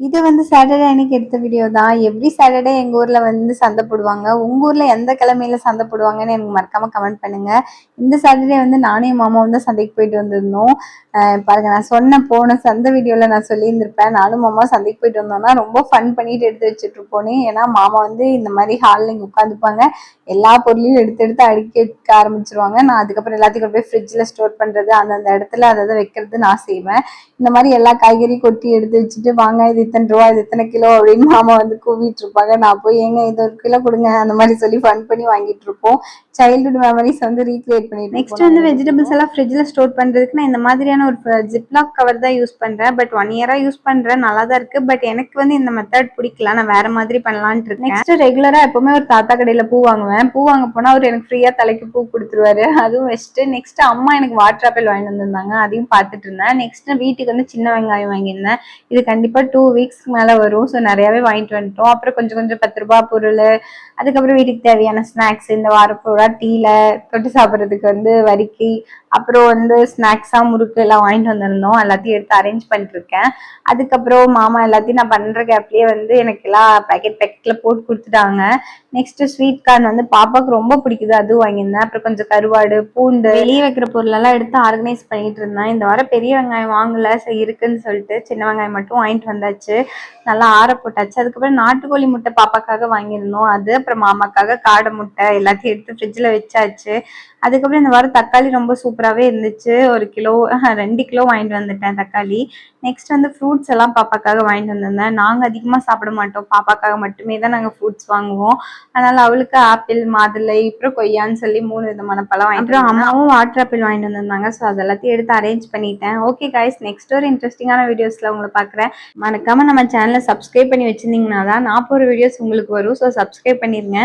இது வந்து சாட்டர்டே அன்னைக்கு எடுத்த வீடியோ தான். எவ்ரி சாட்டர்டே எங்க ஊர்ல வந்து சந்தை போடுவாங்க. உங்க ஊர்ல எந்த கிழமையில சந்தை போடுவாங்கன்னு எனக்கு மறக்காம கமெண்ட் பண்ணுங்க. இந்த சாட்டர்டே வந்து நானும் என் மாமாவும் தான் சந்தைக்கு போயிட்டு வந்திருந்தோம். பாருங்க நான் சொன்ன போன சந்தை வீடியோல நான் சொல்லியிருந்திருப்பேன். நானும் மாமா சந்தைக்கு போயிட்டு வந்தோம்னா ரொம்ப ஃபன் பண்ணிட்டு எடுத்து வச்சுட்டு இருப்போன்னு. ஏன்னா மாமா வந்து இந்த மாதிரி ஹாலில் இங்கே உட்காந்துப்பாங்க. எல்லா பொருளையும் எடுத்து எடுத்து அடுக்கி வைக்க ஆரம்பிச்சிருவாங்க. நான் அதுக்கப்புறம் எல்லாத்தையும் கொண்டு போய் ஃப்ரிட்ஜில் ஸ்டோர் பண்ணுறது, அந்தந்த இடத்துல அதை வைக்கிறது நான் செய்வேன். இந்த மாதிரி எல்லா காய்கறியும் கொட்டி எடுத்து வச்சுட்டு, வாங்க இது இத்தனை ரூபா, இது இத்தனை கிலோ அப்படின்னு மாமா வந்து கூவிட்டு இருப்பாங்க. நான் போய் ஏங்க இது 1 கிலோ கொடுங்க அந்த மாதிரி சொல்லி ஃபன் பண்ணி வாங்கிட்டு இருப்போம். சைல்டுஹுட் மெமரிஸ் வந்து ரீக்ரியேட் பண்ணிட்டு. நெக்ஸ்ட் வந்து வெஜிடபிள்ஸ் எல்லாம் ஃப்ரிட்ஜில் ஸ்டோர் பண்ணுறதுக்கு நான் இந்த மாதிரியான ஒரு ஜிப்லாக் கவர் தான் யூஸ் பண்ணுறேன். பட் 1 இயரா யூஸ் பண்ணுறேன், நல்லா தான் இருக்குது. பட் எனக்கு வந்து இந்த மெத்தட் பிடிக்கல, நான் வேற மாதிரி பண்ணலான்ட்டு இருக்கேன். நெக்ஸ்ட் ரெகுலராக எப்பவுமே ஒரு தாத்தா கடையில் பூ வாங்குவேன். பூ வாங்க போனால் அவர் எனக்கு ஃப்ரீயாக தலைக்கு பூ கொடுத்துருவாரு, அதுவும் வச்சுட்டு. நெக்ஸ்ட் அம்மா எனக்கு வாட்டர் ஆப்பிள் வாங்கிட்டு வந்திருந்தாங்க, அதையும் பார்த்துட்டு இருந்தேன். நெக்ஸ்ட் வீட்டுக்கு வந்து சின்ன வெங்காயம் வாங்கியிருந்தேன். இது கண்டிப்பாக 2 வீக்ஸ்க்கு மேலே வரும். ஸோ நிறையாவே வாங்கிட்டு வந்துட்டோம். அப்புறம் கொஞ்சம் கொஞ்சம் 10 ரூபா பொருள், அதுக்கப்புறம் வீட்டுக்கு தேவையான ஸ்நாக்ஸ், இந்த வாரப்பூரா டீல தொட்டு சாப்பிட்றதுக்கு வந்து வரிக்கி, அப்புறம் வந்து ஸ்நாக்ஸாக முறுக்கு எல்லாம் வாங்கிட்டு வந்திருந்தோம். எல்லாத்தையும் எடுத்து அரேஞ்ச் பண்ணிட்டு இருக்கேன். அதுக்கப்புறம் மாமா எல்லாத்தையும் நான் பண்ணுற கேப்லேயே வந்து எனக்கு எல்லாம் பேக்கெட்டில் போட்டு கொடுத்துட்டாங்க. நெக்ஸ்ட் ஸ்வீட் கார்ன் வந்து பாப்பாவுக்கு ரொம்ப பிடிக்குது, அதுவும் வாங்கியிருந்தேன். அப்புறம் கொஞ்சம் கருவாடு, பூண்டு, வெளியே வைக்கிற பொருளெல்லாம் எடுத்து ஆர்கனைஸ் பண்ணிட்டு இருந்தேன். இந்த வாரம் பெரிய வெங்காயம் வாங்கலை, சரி இருக்குன்னு சொல்லிட்டு சின்ன வெங்காயம் மட்டும் வாங்கிட்டு வந்தாச்சு. நல்லா ஆற போட்டாச்சு. அதுக்கப்புறம் நாட்டுக்கோழி முட்டை பாப்பாக்காக வாங்கியிருந்தோம், அது. அப்புறம் மாமாக்காக காடை முட்டை எல்லாத்தையும் எடுத்து ஃப்ரிட்ஜில் வச்சாச்சு. அதுக்கப்புறம் இந்த வாரம் தக்காளி ரொம்ப சூப்பராகவே இருந்துச்சு. 1 கிலோ 2 கிலோ வாங்கிட்டு வந்துட்டேன் தக்காளி. நெக்ஸ்ட் வந்து ஃப்ரூட்ஸ் எல்லாம் பாப்பாக்காக வாங்கிட்டு வந்திருந்தேன். நாங்கள் அதிகமாக சாப்பிட மாட்டோம், பாப்பாக்காக மட்டுமே தான் நாங்கள் ஃப்ரூட்ஸ் வாங்குவோம். அதனால அவளுக்கு ஆப்பிள், மாதுளை, அப்புறம் கொய்யான்னு சொல்லி 3 விதமான பழம் வாங்கிட்டு. அப்புறம் அம்மாவும் வாட்டர் ஆப்பிள் வாங்கிட்டு வந்திருந்தாங்க. ஸோ அதெல்லாத்தையும் எடுத்து அரேஞ்ச் பண்ணிட்டேன். ஓகே கைஸ், நெக்ஸ்ட் ஒரு இன்ட்ரெஸ்டிங்கான வீடியோஸில் உங்களை பார்க்குறேன். மறக்காம நம்ம சேனலை சப்ஸ்கிரைப் பண்ணி வச்சிருந்தீங்கன்னா தான் நான் போகிற வீடியோஸ் உங்களுக்கு வரும். ஸோ சப்ஸ்கிரைப் பண்ணிருங்க.